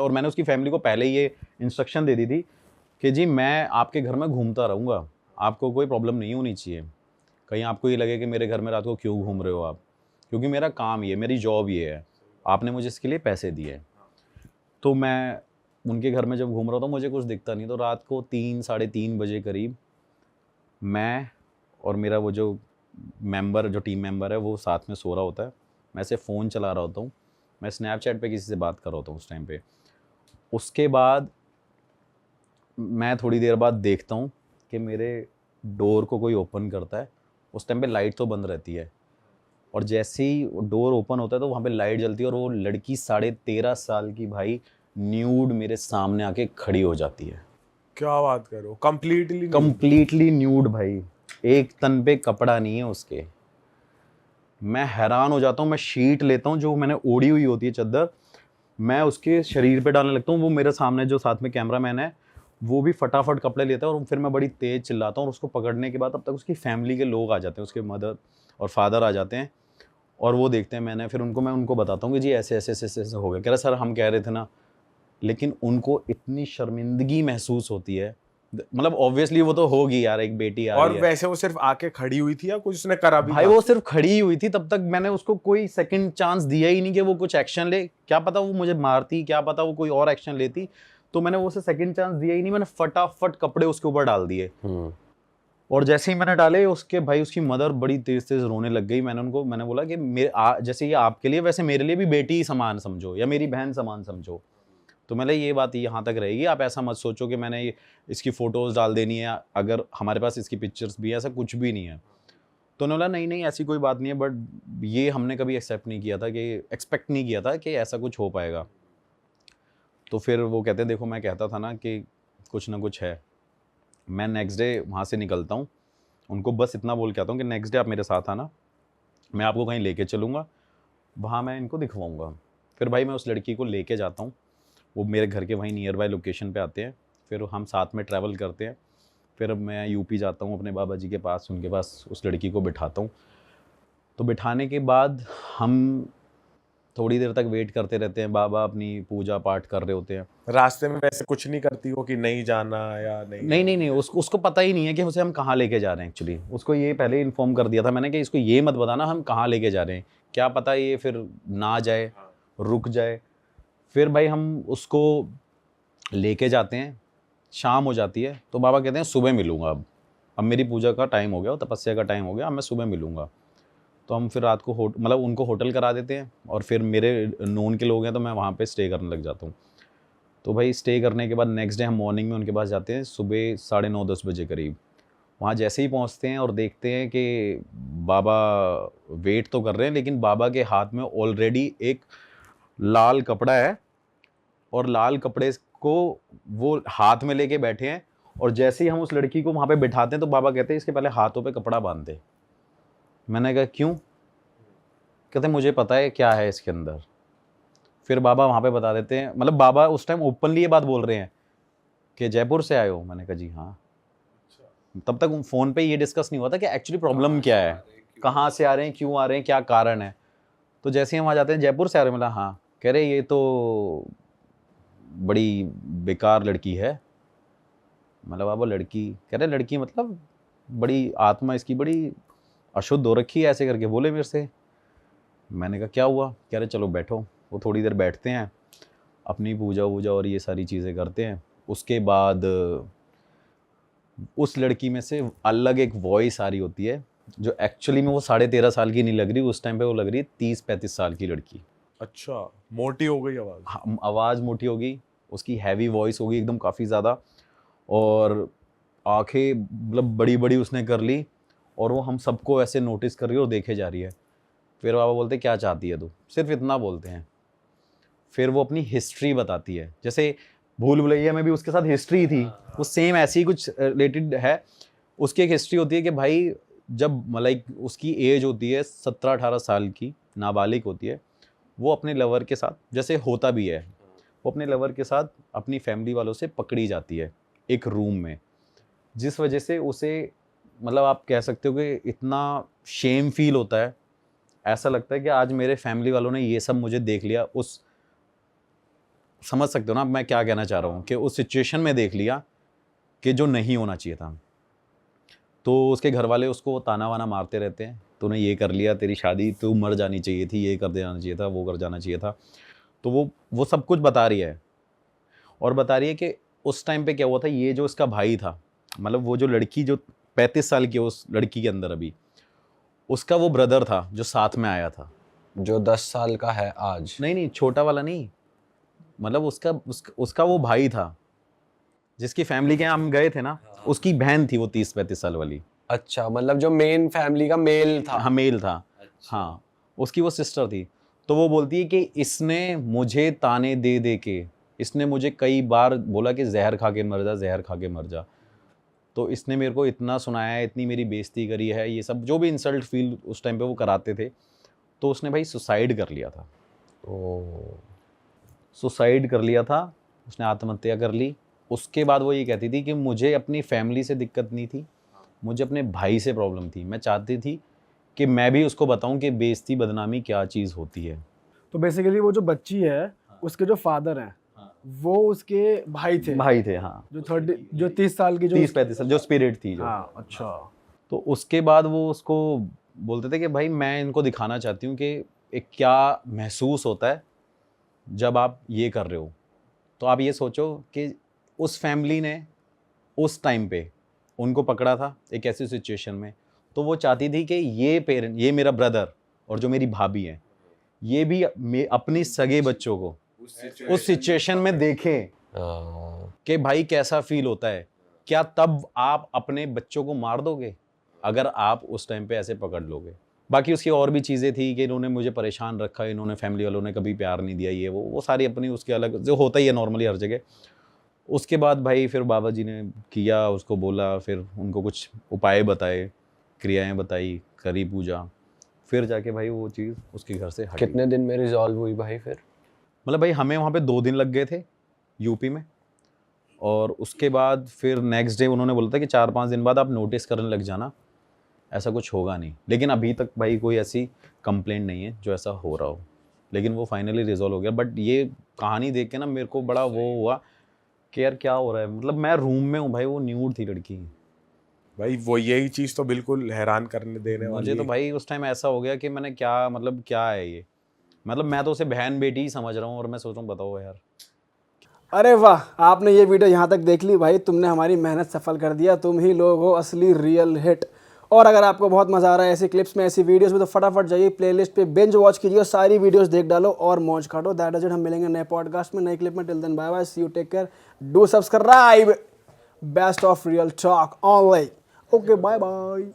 और मैंने उसकी फैमिली को पहले ही ये इंस्ट्रक्शन दे दी थी कि जी मैं आपके घर में घूमता रहूँगा, आपको कोई प्रॉब्लम नहीं होनी चाहिए। कहीं आपको ये लगे कि मेरे घर में रात को क्यों घूम रहे हो आप, क्योंकि मेरा काम ये, मेरी जॉब ये है, आपने मुझे इसके लिए पैसे दिए हैं। तो मैं उनके घर में जब घूम रहा था मुझे कुछ दिखता नहीं, तो रात को 3 साढ़े 3 बजे करीब मैं और मेरा वो जो टीम मेंबर है वो साथ में सो रहा होता है, मैं ऐसे फ़ोन चला रहा होता हूँ, मैं स्नैपचैट पे किसी से बात कर रहा होता हूँ उस टाइम पे। उसके बाद मैं थोड़ी देर बाद देखता हूँ कि मेरे डोर को कोई ओपन करता है। उस टाइम पे लाइट तो बंद रहती है, और जैसे ही डोर ओपन होता है तो वहाँ पे लाइट जलती है और वो लड़की 13.5 साल की भाई न्यूड मेरे सामने आके खड़ी हो जाती है। क्या बात कर रहे हो? कंप्लीटली न्यूड भाई, एक तन पे कपड़ा नहीं है उसके। मैं हैरान हो जाता हूँ, मैं शीट लेता हूँ जो मैंने ओढ़ी हुई होती है चद्दर, मैं उसके शरीर पे डालने लगता हूँ। वो मेरे सामने जो साथ में कैमरामैन है वो भी फटाफट कपड़े लेता है और फिर मैं बड़ी तेज चिल्लाता हूँ, और उसको पकड़ने के बाद अब तक उसकी फैमिली के लोग आ जाते हैं, उसके मदर और फादर आ जाते हैं और वो देखते हैं। मैं उनको बताता हूँ कि जी ऐसे ऐसे ऐसे ऐसे हो गया। कह रहे सर हम कह रहे थे ना, लेकिन उनको इतनी शर्मिंदगी महसूस होती है, मतलब ऑब्वियसली वो तो होगी यार, एक बेटी आ और रही है। वैसे वो सिर्फ आके खड़ी हुई थी या कुछ उसने करा भी भाई था? वो सिर्फ खड़ी ही हुई थी, तब तक मैंने उसको कोई सेकंड चांस दिया ही नहीं कि वो कुछ एक्शन ले। क्या पता वो मुझे मारती, क्या पता वो कोई और एक्शन लेती, तो मैंने वो उसे सेकंड चांस दिया ही नहीं। मैंने फटाफट कपड़े उसके ऊपर डाल दिए, और जैसे ही मैंने डाले उसके भाई उसकी मदर बड़ी तेज तेज रोने लग गई। मैंने बोला कि जैसे ये आपके लिए वैसे मेरे लिए भी बेटी ही समान समझो या मेरी बहन समान समझो। तो मैंने ये बात यहाँ तक रहेगी, आप ऐसा मत सोचो कि मैंने इसकी फ़ोटोज़ डाल देनी है, अगर हमारे पास इसकी पिक्चर्स भी है, ऐसा कुछ भी नहीं है। तो उन्होंने बोला नहीं नहीं ऐसी कोई बात नहीं है, बट ये हमने कभी एक्सपेक्ट नहीं किया था कि ऐसा कुछ हो पाएगा। तो फिर वो कहते हैं देखो मैं कहता था ना कि कुछ ना कुछ है। मैं नेक्स्ट डे वहाँ से निकलता हूँ, उनको बस इतना बोल के आता हूँ कि नेक्स्ट डे आप मेरे साथ आना, मैं आपको कहीं लेके चलूँगा, वहाँ मैं इनको दिखवाऊँगा। फिर भाई मैं उस लड़की को लेके जाता हूँ, वो मेरे घर के वहीं नियर बाय लोकेशन पे आते हैं, फिर हम साथ में ट्रैवल करते हैं। फिर मैं यूपी जाता हूँ अपने बाबा जी के पास, उनके पास उस लड़की को बिठाता हूँ। तो बिठाने के बाद हम थोड़ी देर तक वेट करते रहते हैं, बाबा अपनी पूजा पाठ कर रहे होते हैं। रास्ते में वैसे कुछ नहीं करती हो कि नहीं जाना या नहीं नहीं नहीं नहीं, उसको पता ही नहीं है कि उसे हम कहाँ लेके जा रहे हैं। एक्चुअली उसको ये पहले इन्फॉर्म कर दिया था मैंने कि इसको ये मत बताना हम कहाँ लेके जा रहे हैं, क्या पता ये फिर ना जाए, रुक जाए। फिर भाई हम उसको लेके जाते हैं, शाम हो जाती है, तो बाबा कहते हैं सुबह मिलूँगा, अब मेरी पूजा का टाइम हो गया, तपस्या का टाइम हो गया, अब मैं सुबह मिलूँगा। तो हम फिर रात को मतलब उनको होटल करा देते हैं, और फिर मेरे नोन के लोग हैं तो मैं वहाँ पे स्टे करने लग जाता हूँ। तो भाई स्टे करने के बाद नेक्स्ट डे हम मॉर्निंग में उनके पास जाते हैं, सुबह 9:30-10 बजे करीब। वहाँ जैसे ही पहुँचते हैं और देखते हैं कि बाबा वेट तो कर रहे हैं, लेकिन बाबा के हाथ में ऑलरेडी एक लाल कपड़ा है, और लाल कपड़े को वो हाथ में लेके बैठे हैं। और जैसे ही हम उस लड़की को वहाँ पे बिठाते हैं तो बाबा कहते हैं इसके पहले हाथों पे कपड़ा बांध दे। मैंने कहा क्यों? कहते मुझे पता है क्या है इसके अंदर। फिर बाबा वहाँ पे बता देते हैं, मतलब बाबा उस टाइम ओपनली ये बात बोल रहे हैं कि जयपुर से आए हो। मैंने कहा जी हाँ। तब तक फ़ोन पे ये डिस्कस नहीं हुआ था कि एक्चुअली प्रॉब्लम क्या है, कहाँ से आ रहे हैं, क्यों आ रहे हैं, क्या कारण है। तो जैसे ही हम वहाँ जाते हैं, जयपुर से आ रहे हैं, मतलब हाँ। कह रहे ये तो बड़ी बेकार लड़की है। मतलब बाबा लड़की, कह रहे लड़की मतलब बड़ी आत्मा इसकी बड़ी अशुद्ध हो रखी है, ऐसे करके बोले मेरे से। मैंने कहा क्या हुआ? कह रहे चलो बैठो। वो थोड़ी देर बैठते हैं, अपनी पूजा वूजा और ये सारी चीज़ें करते हैं। उसके बाद उस लड़की में से अलग एक वॉइस आ रही होती है, जो एक्चुअली में वो 13.5 साल की नहीं लग रही, उस टाइम पे वो लग रही है 30-35 साल की लड़की। अच्छा, मोटी हो गई आवाज? हाँ, आवाज़ मोटी होगी, उसकी हैवी वॉइस होगी एकदम काफ़ी ज़्यादा, और आंखें मतलब बड़ी बड़ी उसने कर ली, और वो हम सबको ऐसे नोटिस कर रही है और देखे जा रही है। फिर बाबा बोलते क्या चाहती है तू, सिर्फ इतना बोलते हैं। फिर वो अपनी हिस्ट्री बताती है, जैसे भूल भुलैया में भी उसके साथ हिस्ट्री थी, वो सेम ऐसी ही कुछ रिलेटेड है। उसकी एक हिस्ट्री होती है कि भाई जब लाइक उसकी एज होती है 17-18 साल की, नाबालिग होती है, वो अपने लवर के साथ, जैसे होता भी है, वो अपने लवर के साथ अपनी फैमिली वालों से पकड़ी जाती है एक रूम में, जिस वजह से उसे, मतलब आप कह सकते हो कि इतना शेम फील होता है, ऐसा लगता है कि आज मेरे फैमिली वालों ने ये सब मुझे देख लिया। उस समझ सकते हो ना मैं क्या कहना चाह रहा हूँ, कि उस सिचुएशन में देख लिया कि जो नहीं होना चाहिए था। तो उसके घर वाले उसको ताना वाना मारते रहते हैं, तूने ये कर लिया, तेरी शादी, तू मर जानी चाहिए थी, ये कर देना चाहिए था, वो कर जाना चाहिए था। तो वो सब कुछ बता रही है, और बता रही है कि उस टाइम पे क्या हुआ था। ये जो इसका भाई था, मतलब वो जो लड़की जो 35 साल की है उस लड़की के अंदर अभी, उसका वो ब्रदर था जो साथ में आया था। जो 10 साल का है आज? नहीं, छोटा वाला नहीं, मतलब उसका वो भाई था जिसकी फैमिली के यहाँ हम गए थे ना, उसकी बहन थी वो 30-35 साल वाली। अच्छा, मतलब जो मेन फैमिली का मेल था। हाँ, मेल था। हाँ, उसकी वो सिस्टर थी। तो वो बोलती है कि इसने मुझे ताने दे दे के, इसने मुझे कई बार बोला कि जहर खा के मर जा, जहर खा के मर जा। तो इसने मेरे को इतना सुनाया है, इतनी मेरी बेइज्जती करी है, ये सब जो भी इंसल्ट फील उस टाइम पे वो कराते थे। तो उसने भाई सुसाइड कर लिया था। ओ, सुसाइड कर लिया था, उसने आत्महत्या कर ली। उसके बाद वो ये कहती थी कि मुझे अपनी फैमिली से दिक्कत नहीं थी, मुझे अपने भाई से प्रॉब्लम थी। मैं चाहती थी कि मैं भी उसको बताऊं कि बेइज्जती बदनामी क्या चीज़ होती है। तो बेसिकली वो जो बच्ची है उसके जो फादर हैं वो उसके भाई थे। भाई थे, हाँ। जो 30 साल की जो 30-35 साल जो स्पिरिट थी जो। हाँ, अच्छा। तो उसके बाद वो उसको बोलते थे कि भाई मैं इनको दिखाना चाहती हूँ कि एक क्या महसूस होता है जब आप ये कर रहे हो। तो आप ये सोचो कि उस फैमिली ने उस टाइम पे उनको पकड़ा था एक ऐसी सिचुएशन में, तो वो चाहती थी कि ये मेरा ब्रदर और जो मेरी भाभी है, ये भी अपनी सगे बच्चों को उस सिचुएशन में देखें कि भाई कैसा फील होता है। क्या तब आप अपने बच्चों को मार दोगे अगर आप उस टाइम पे ऐसे पकड़ लोगे? बाकी उसकी और भी चीज़ें थी कि इन्होंने मुझे परेशान रखा, इन्होंने फैमिली वालों ने कभी प्यार नहीं दिया, ये वो सारी अपनी उसके अलग जो होता ही है नॉर्मली हर जगह। उसके बाद भाई फिर बाबा जी ने किया, उसको बोला, फिर उनको कुछ उपाय बताए, क्रियाएं बताई, करी पूजा, फिर जाके भाई वो चीज़ उसके घर से हटी। कितने दिन में रिजॉल्व हुई भाई फिर? मतलब भाई हमें वहाँ पे 2 दिन लग गए थे यूपी में, और उसके बाद फिर नेक्स्ट डे उन्होंने बोला था कि 4-5 दिन बाद आप नोटिस करने लग जाना, ऐसा कुछ होगा नहीं। लेकिन अभी तक भाई कोई ऐसी कंप्लेंट नहीं है जो ऐसा हो रहा हो, लेकिन वो फाइनली रिजॉल्व हो गया। बट ये कहानी देख के ना मेरे को बड़ा वो हुआ कि यार क्या हो रहा है। मतलब मैं रूम में हूँ भाई, वो न्यूड थी लड़की। भाई वो यही चीज तो बिल्कुल हैरान करने देने वाली मुझे तो है। भाई उस टाइम ऐसा हो गया कि मैंने क्या, मतलब क्या है ये, मतलब मैं तो उसे बहन बेटी ही समझ रहा हूँ, और मैं सोच रहा हूँ बताओ यार। अरे वाह, आपने ये वीडियो यहाँ तक देख ली भाई, तुमने हमारी मेहनत सफल कर दिया। तुम ही लोग हो असली रियल हिट। और अगर आपको बहुत मजा आ रहा है ऐसी क्लिप्स में, ऐसी वीडियोस में, तो फटाफट जाइए प्लेलिस्ट पे, बिंज वॉच कीजिए, सारी वीडियोस देख डालो और मौज काटो। That is it. हम मिलेंगे नए पॉडकास्ट में, नई क्लिप में। Till then bye bye, see you, take care, do subscribe. Best of real talk online. Okay, bye bye.